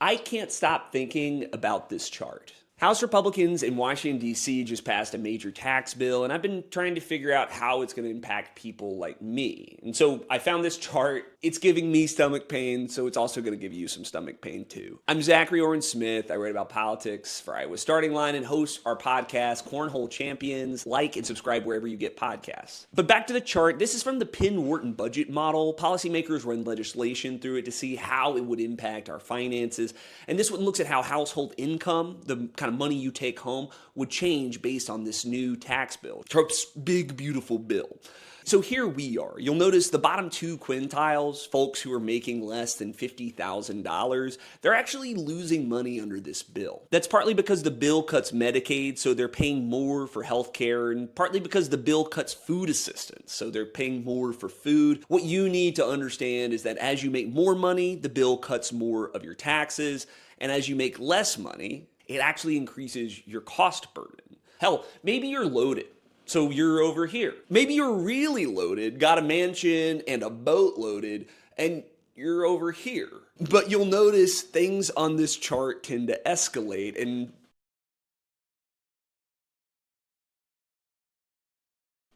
I can't stop thinking about this chart. House Republicans in Washington, D.C. just passed a major tax bill, and I've been trying to figure out how it's going to impact people like me. And so I found this chart. It's giving me stomach pain, so it's also going to give you some stomach pain too. I'm Zachary Oren Smith. I write about politics for Iowa Starting Line and host our podcast, Cornhole Champions. Like and subscribe wherever you get podcasts. But back to the chart. This is from the Penn Wharton budget model. Policymakers run legislation through it to see how it would impact our finances. And this one looks at how household income, the kind of money you take home, would change based on this new tax bill. Trump's big, beautiful bill. So here we are. You'll notice the bottom two quintiles, folks who are making less than $50,000, they're actually losing money under this bill. That's partly because the bill cuts Medicaid, so they're paying more for health care, and partly because the bill cuts food assistance, so they're paying more for food. What you need to understand is that as you make more money, the bill cuts more of your taxes, and as you make less money, it actually increases your cost burden. Hell, maybe you're loaded. So you're over here. Maybe you're really loaded, got a mansion and a boat loaded, and you're over here. But you'll notice things on this chart tend to escalate, and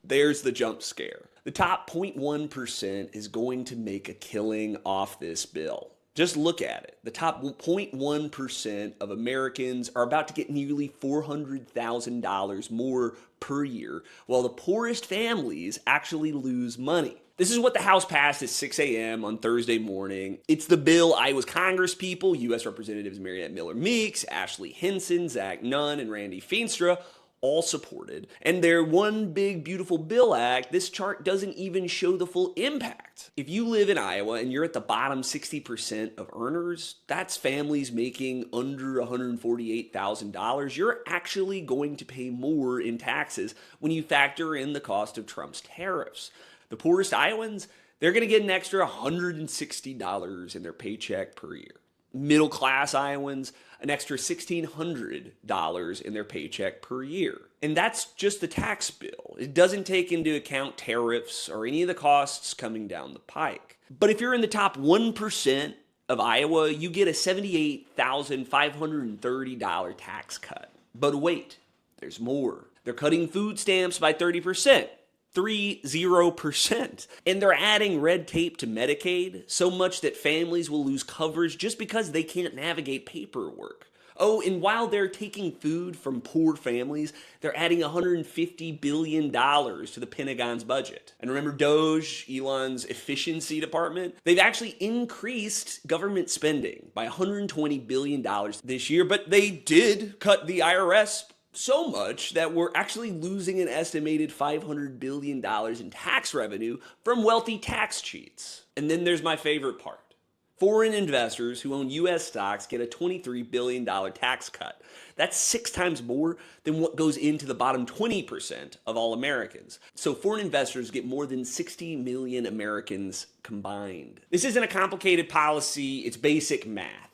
there's the jump scare. The top 0.1% is going to make a killing off this bill. Just look at it. The top 0.1% of Americans are about to get nearly $400,000 more per year, while the poorest families actually lose money. This is what the House passed at 6 a.m. on Thursday morning. It's the bill Iowa's Congresspeople, U.S. Representatives Mariette Miller Meeks, Ashley Hinson, Zach Nunn, and Randy Feenstra all supported. And their One Big Beautiful Bill Act, this chart doesn't even show the full impact. If you live in Iowa and you're at the bottom 60% of earners, that's families making under $148,000, you're actually going to pay more in taxes when you factor in the cost of Trump's tariffs. The poorest Iowans, they're going to get an extra $160 in their paycheck per year. Middle class Iowans, an extra $1,600 in their paycheck per year. And that's just the tax bill. It doesn't take into account tariffs or any of the costs coming down the pike. But if you're in the top 1% of Iowa, you get a $78,530 tax cut. But wait, there's more. They're cutting food stamps by 30%. 30%. And they're adding red tape to Medicaid, so much that families will lose coverage just because they can't navigate paperwork. Oh, and while they're taking food from poor families, they're adding $150 billion to the Pentagon's budget. And remember DOGE, Elon's efficiency department? They've actually increased government spending by $120 billion this year, but they did cut the IRS so much that we're actually losing an estimated $500 billion in tax revenue from wealthy tax cheats. And then there's my favorite part. Foreign investors who own U.S. stocks get a $23 billion tax cut. That's 6 times more than what goes into the bottom 20% of all Americans. So foreign investors get more than 60 million Americans combined. This isn't a complicated policy, it's basic math.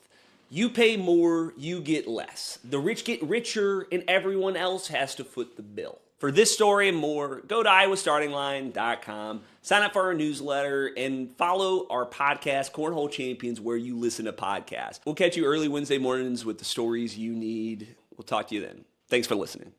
You pay more, you get less. The rich get richer, and everyone else has to foot the bill. For this story and more, go to iowastartingline.com, sign up for our newsletter, and follow our podcast, Cornhole Champions, where you listen to podcasts. We'll catch you early Wednesday mornings with the stories you need. We'll talk to you then. Thanks for listening.